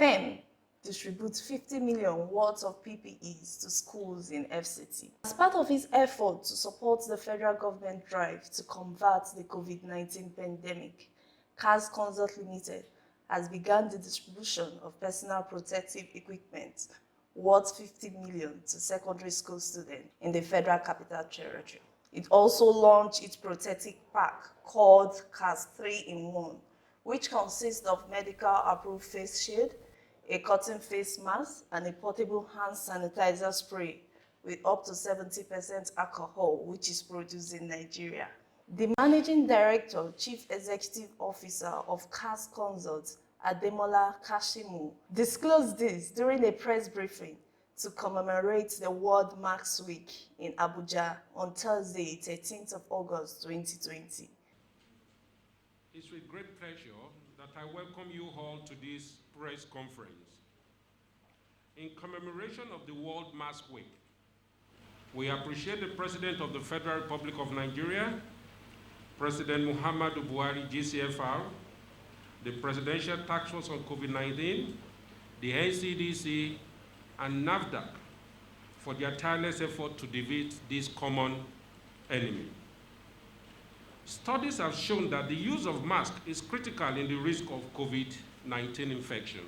FEM distributes 50 million worth of PPEs to schools in FCT. As part of its effort to support the federal government drive to combat the COVID-19 pandemic, KAS Consult Limited has begun the distribution of personal protective equipment worth 50 million to secondary school students in the Federal Capital Territory. It also launched its protective pack called KAS 3-in-1, which consists of medical-approved face shield, a cotton face mask, and a portable hand sanitizer spray with up to 70% alcohol, which is produced in Nigeria. The Managing Director, Chief Executive Officer of KAS Consult, Ademola Kashimu, disclosed this during a press briefing to commemorate the World Mask Week in Abuja on Thursday, 13th of August 2020. It's with great pleasure that I welcome you all to this press conference. In commemoration of the World Mask Week, we appreciate the President of the Federal Republic of Nigeria, President Muhammadu Buhari, GCFR, the Presidential Task Force on COVID-19, the NCDC, and NAFDAC for their tireless effort to defeat this common enemy. Studies have shown that the use of masks is critical in the risk of COVID-19 infection.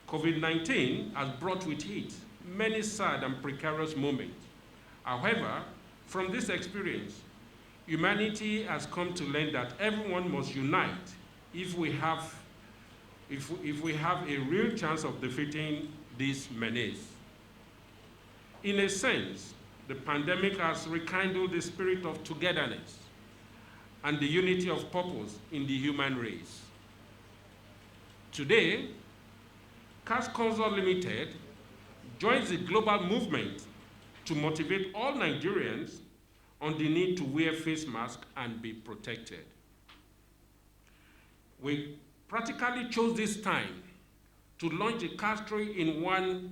COVID-19 has brought with it many sad and precarious moments. However, from this experience, humanity has come to learn that everyone must unite if we have a real chance of defeating this menace. In a sense, the pandemic has rekindled the spirit of togetherness and the unity of purpose in the human race. Today, KAS Consult Limited joins the global movement to motivate all Nigerians on the need to wear face masks and be protected. We practically chose this time to launch a KAS 3-in-1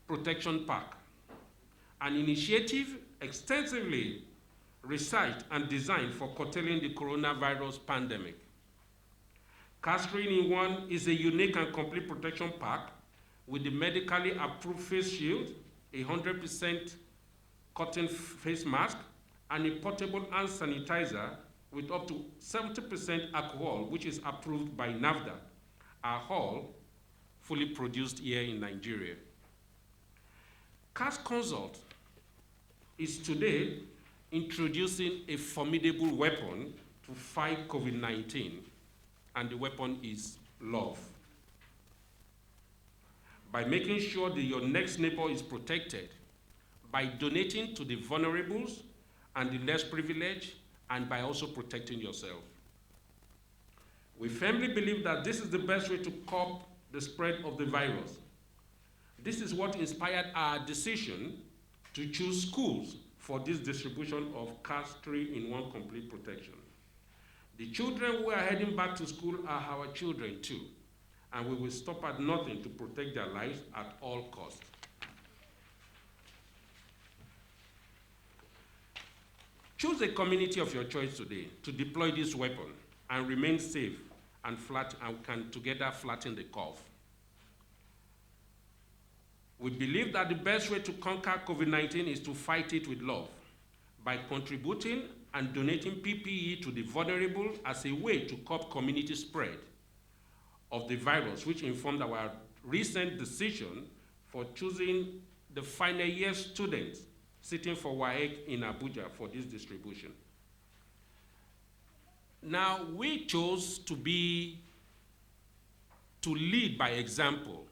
protection pack, an initiative extensively researched and designed for curtailing the coronavirus pandemic. KAS 3-in-1 is a unique and complete protection pack with the medically approved face shield, a 100% cotton face mask, and a portable hand sanitizer with up to 70% alcohol, which is approved by NAFDAC, are all fully produced here in Nigeria. KAS Consult is today introducing a formidable weapon to fight COVID-19, and the weapon is love. By making sure that your next neighbor is protected, by donating to the vulnerables and the less privileged, and by also protecting yourself. We firmly believe that this is the best way to curb the spread of the virus. This is what inspired our decision to choose schools for this distribution of KAS 3-in-1 complete protection. The children who are heading back to school are our children too, and we will stop at nothing to protect their lives at all costs. Choose a community of your choice today to deploy this weapon and remain safe and can together flatten the curve. We believe that the best way to conquer COVID-19 is to fight it with love by contributing and donating PPE to the vulnerable as a way to curb community spread of the virus, which informed our recent decision for choosing the final year students sitting for WAEC in Abuja for this distribution. Now, we chose to lead by example.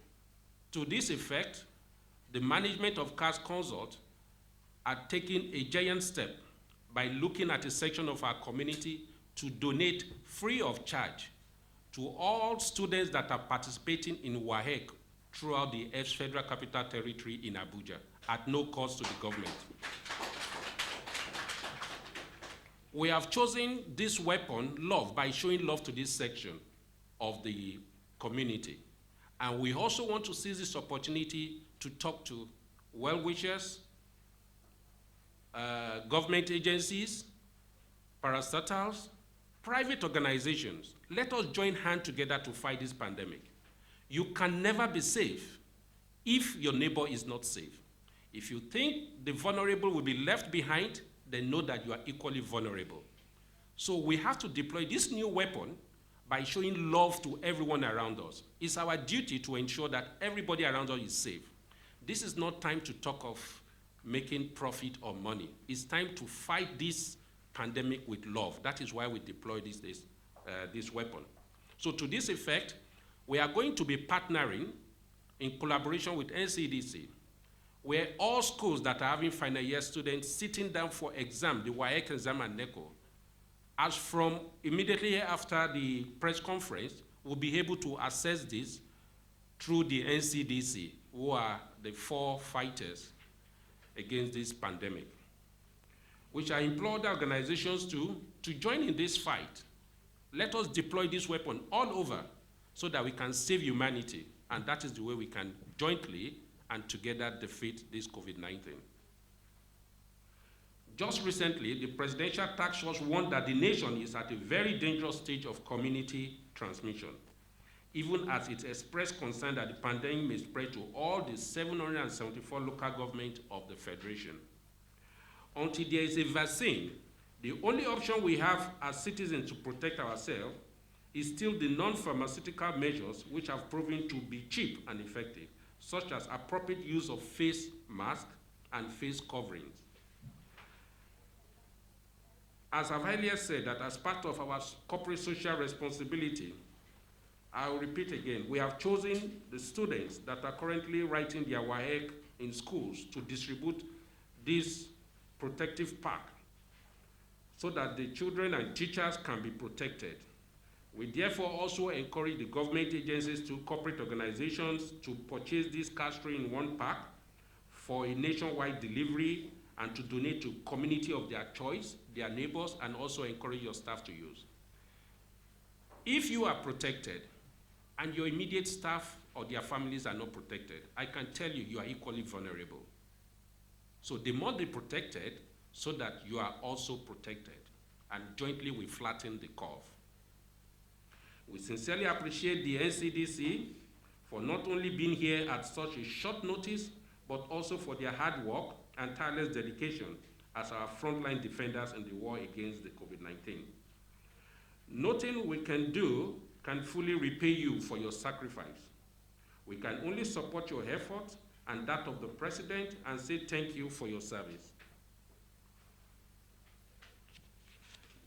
To this effect, the management of KAS Consult are taking a giant step by looking at a section of our community to donate free of charge to all students that are participating in WAEC throughout the Federal Capital Territory in Abuja at no cost to the government. We have chosen this weapon, love, by showing love to this section of the community. And we also want to seize this opportunity to talk to well-wishers, government agencies, parastatals, private organizations. Let us join hands together to fight this pandemic. You can never be safe if your neighbor is not safe. If you think the vulnerable will be left behind, then know that you are equally vulnerable. So we have to deploy this new weapon by showing love to everyone around us. It's our duty to ensure that everybody around us is safe. This is not time to talk of making profit or money. It's time to fight this pandemic with love. That is why we deploy this weapon. So to this effect, we are going to be partnering in collaboration with NCDC, where all schools that are having final year students sitting down for exam, the WAEC exam and NECO, as from immediately after the press conference, will be able to assess this through the NCDC, who are the 4 fighters against this pandemic. Which I implore the organizations to join in this fight. Let us deploy this weapon all over so that we can save humanity. And that is the way we can jointly and together defeat this COVID-19. Just recently, the Presidential Task Force warned that the nation is at a very dangerous stage of community transmission, even as it expressed concern that the pandemic may spread to all the 774 local governments of the Federation. Until there is a vaccine, the only option we have as citizens to protect ourselves is still the non-pharmaceutical measures which have proven to be cheap and effective, such as appropriate use of face masks and face coverings. As I've earlier said, that as part of our corporate social responsibility, I will repeat again, we have chosen the students that are currently writing their WAEC in schools to distribute this protective pack so that the children and teachers can be protected. We therefore also encourage the government agencies to corporate organizations to purchase this KAS in 1 pack for a nationwide delivery and to donate to community of their choice, their neighbors, and also encourage your staff to use. If you are protected and your immediate staff or their families are not protected, I can tell you, you are equally vulnerable. So they must be protected so that you are also protected, and jointly we flatten the curve. We sincerely appreciate the NCDC for not only being here at such a short notice, but also for their hard work and tireless dedication as our frontline defenders in the war against the COVID-19. Nothing we can do can fully repay you for your sacrifice. We can only support your efforts and that of the President and say thank you for your service.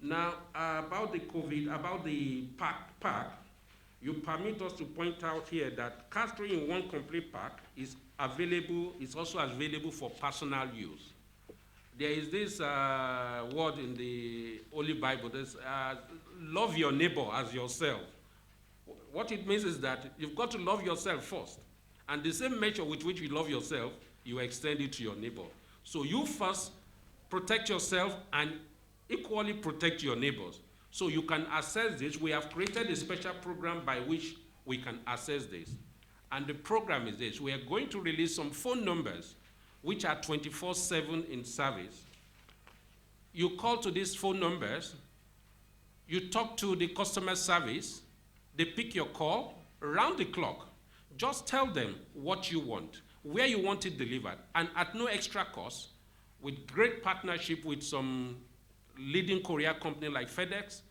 Now, about the pack, you permit us to point out here that KAS in 1 complete pack is also available for personal use. There is this word in the Holy Bible, there's love your neighbor as yourself. What it means is that you've got to love yourself first. And the same measure with which you love yourself, you extend it to your neighbor. So you first protect yourself and equally protect your neighbors. So you can access this. We have created a special program by which we can access this. And the program is this. We are going to release some phone numbers which are 24/7 in service. You call to these phone numbers, you talk to the customer service, they pick your call around the clock. Just tell them what you want, where you want it delivered, and at no extra cost, with great partnership with some leading courier company like FedEx,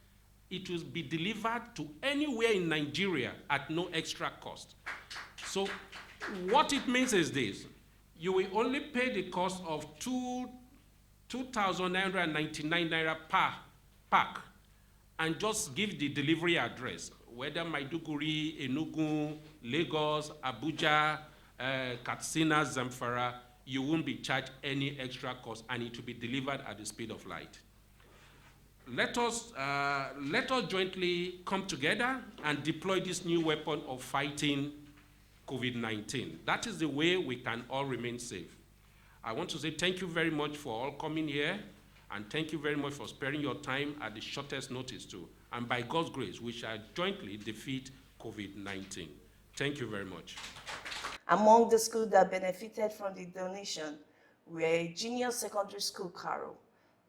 it will be delivered to anywhere in Nigeria at no extra cost. So what it means is this: you will only pay the cost of 2,999 naira per pack and just give the delivery address, whether Maiduguri, Enugu, Lagos, Abuja, Katsina, Zamfara. You won't be charged any extra cost, and it will be delivered at the speed of light. Let us jointly come together and deploy this new weapon of fighting COVID-19. That is the way we can all remain safe. I want to say thank you very much for all coming here, and thank you very much for sparing your time at the shortest notice too. And by God's grace, we shall jointly defeat COVID-19. Thank you very much. Among the schools that benefited from the donation were Junior Secondary School Karo,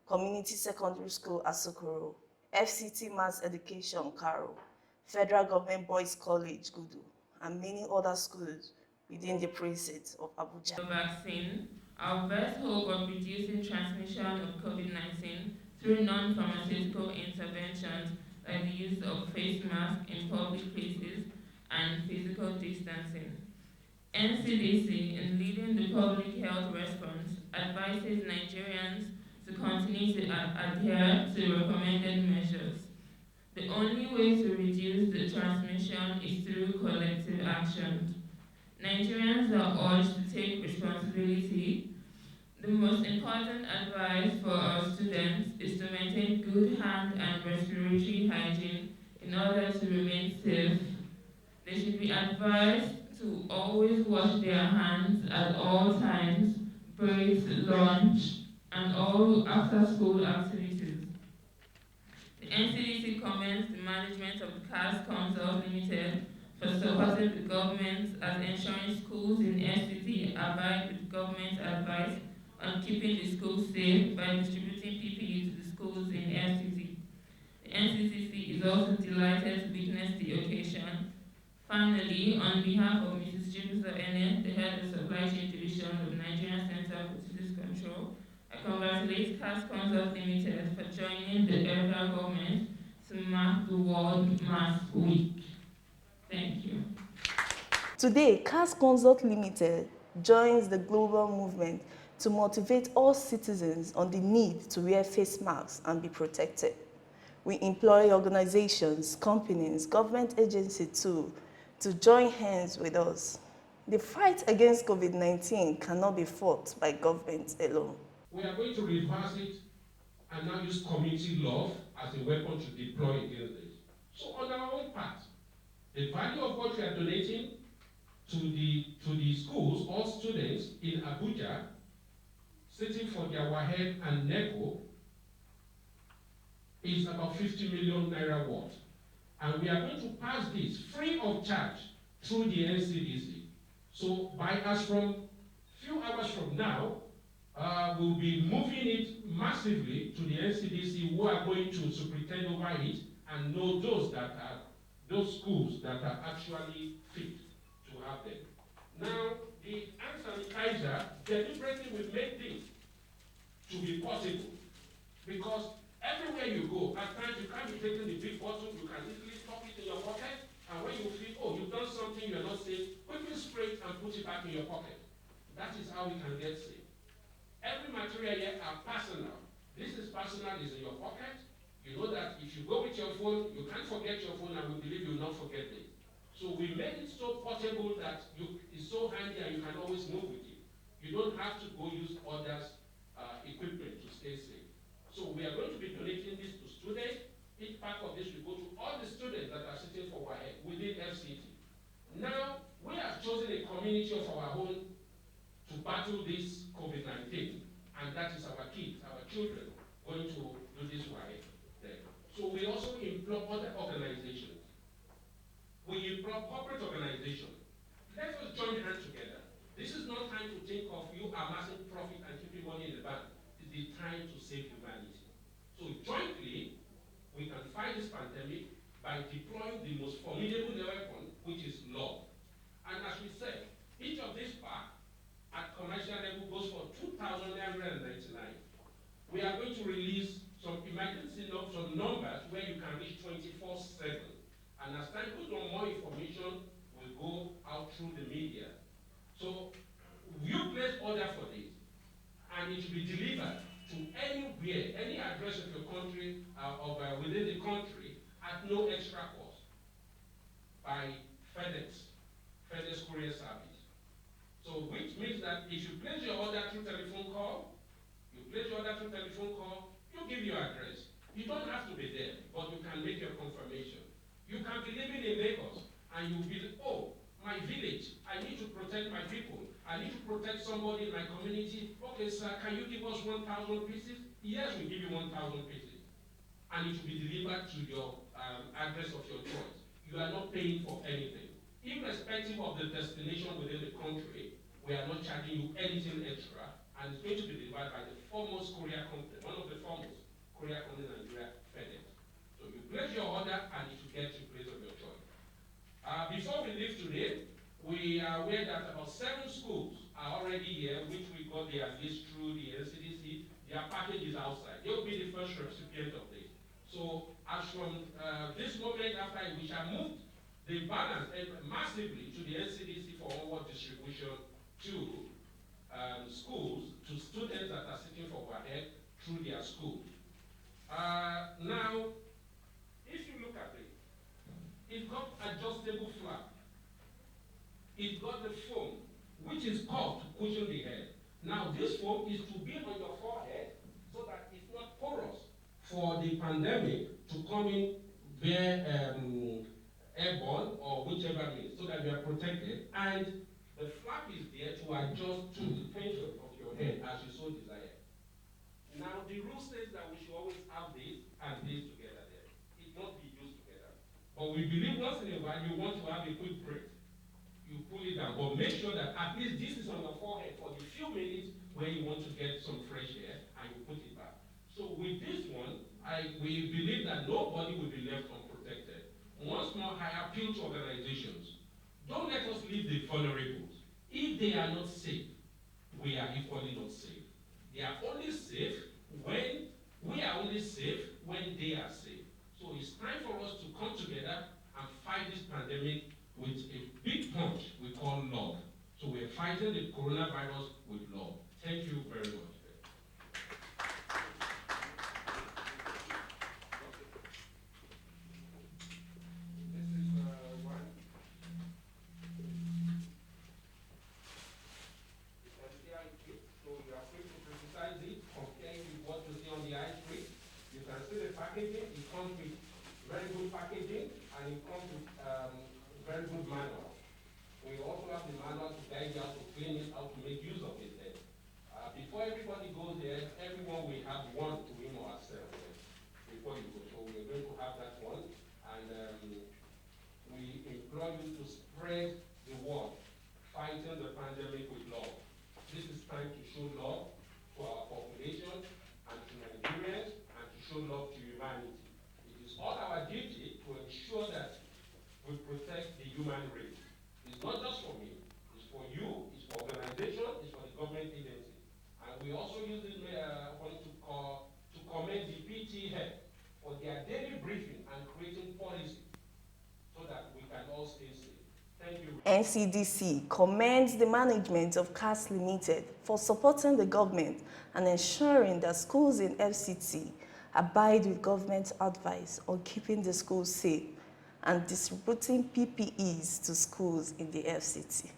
Community Secondary School Asokoro, FCT Mass Education Karo, Federal Government Boys College Gudu, and many other schools within the precinct of Abuja. The vaccine, our best hope of reducing transmission of COVID-19 through non-pharmaceutical interventions like the use of face masks in public places and physical distancing. NCDC, in leading the public health response, advises Nigerians to continue to adhere to recommended measures. The only way to reduce the transmission is through collective action. Nigerians are urged to take responsibility. The most important advice for our students is to maintain good hand and respiratory hygiene in order to remain safe. They should be advised to always wash their hands at all times, break, lunch, and all after-school activities. The NCDC commends the management of the KAS Consult Limited for supporting the government as ensuring schools in FCT abide with government advice on keeping the schools safe by distributing PPEs to the schools in FCT. The NCCC is also delighted to witness the occasion. Finally, on behalf of Mrs. Chibuzo Ene, the head of Supply Chain Division of the Nigerian Center for Disease Control, I congratulate KAS Consult Limited for joining the federal government to mark the World Mask Week. Thank you. Today, KAS Consult Limited joins the global movement to motivate all citizens on the need to wear face masks and be protected. We employ organizations, companies, government agencies too, to join hands with us. The fight against COVID-19 cannot be fought by government alone. We are going to reverse it and now use community love as a weapon to deploy against this. So on our own part, the value of what we are donating to the schools or students in Abuja, sitting for their WAHED and NECO, is about 50 million naira worth. And we are going to pass this free of charge through the NCDC. So as from few hours from now, we'll be moving it massively to the NCDC, who are going to superintend over it and know those schools that are actually fit to have them. Now, the hand sanitizer, deliberately we made this to be possible, because everywhere you go, at times you can't be taking the big bottle, you can easily stop it in your pocket, and when you feel, oh, you've done something you're not safe, quickly spray it and put it back in your pocket. That is how we can get safe. Every material here are personal. This is personal, is in your pocket. You know that if you go with your phone, you can't forget your phone, and we believe you will not forget it. So we made it so portable that it's so handy and you can always move with it. You don't have to go use others' equipment to stay safe. So we are going to be donating this to students. Each part of this will go to all the students that are sitting for WAHED within FCT. Now, we have chosen a community of our own to battle this COVID-19, and that is our kids, our children, going to do this WAHED there. So we also employ other organizations. We employ corporate organizations. Let us join hands together. This is not time to think of you amassing profit and keeping money in the bank. It's the time to save humanity. So jointly, we can fight this pandemic by deploying the most formidable weapon, which is love. And as we said, each of these packs at commercial level goes for 2,999. We are going to release some emergency some numbers where you can reach 24/7. And as time goes on, more information will go out through the media. So you place order for this, and it will be delivered to anywhere, any address of your country, within the country, at no extra cost by FedEx courier service. So which means that if you place your order through telephone call, you give your address. You don't have to be there, but you can make your confirmation. You can be living in Lagos, and you'll be, oh, my village, I need to protect my people. I need to protect somebody in my community. Okay, sir, can you give us 1,000 pieces? Yes, we give you 1,000 pieces. And it will be delivered to your address of your choice. You are not paying for anything. Irrespective of the destination within the country, we are not charging you anything extra, and it's going to be delivered by the foremost courier company, one of the foremost courier companies in Nigeria, FedEx. So you place your order, and it will get to the place of your choice. Before we leave today, are aware that about 7 schools are already here, which we got their list through the NCDC. Their package is outside. They'll be the first recipient of this. So as from this moment after, we shall move the balance massively to the NCDC for onward distribution to schools, to students that are sitting for overhead through their schools. Now, if you look at it, it's got adjustable flap. It's got the foam, which is curved to cushion the head. Now, this foam is to be on your forehead so that it's not porous for the pandemic to come in via airborne or whichever means, so that you are protected. And the flap is there to adjust to the tension of your head as you so desire. Now, the rule says that we should always have this and this together there. It must be used together. But we believe once in a while you want to have a quick break. You pull it down, but make sure that at least this is on your forehead for the few minutes where you want to get some fresh air, and you put it back. So with this one, we believe that nobody will be left unprotected. Once more, I appeal to organizations. Don't let us leave the vulnerable. If they are not safe, we are equally not safe. They are only safe when we are only safe when they are safe. So it's time for us to come together and fight this pandemic with a big punch we call love. So we're fighting the coronavirus with love. Thank you very much. Packaging, it comes with very good packaging, and it comes with very good manual. We also have the manual to guide you how to clean it, how to make use of it then. Before everybody goes there, everyone will have one to him or herself before you go. So we're going to have that one, and we implore you to spread the word, fighting the pandemic with love. This is time to show love to our population and to Nigerians, and to show love to humanity. It is all our duty to ensure that we protect the human race. It's not just for me, it's for you, it's for organizations, it's for the government agencies. And we also use this point to commend the PT head for their daily briefing and creating policy so that we can all stay safe. Thank you. NCDC commends the management of KAS Limited for supporting the government and ensuring that schools in FCT abide with government advice on keeping the schools safe and distributing PPEs to schools in the FCT.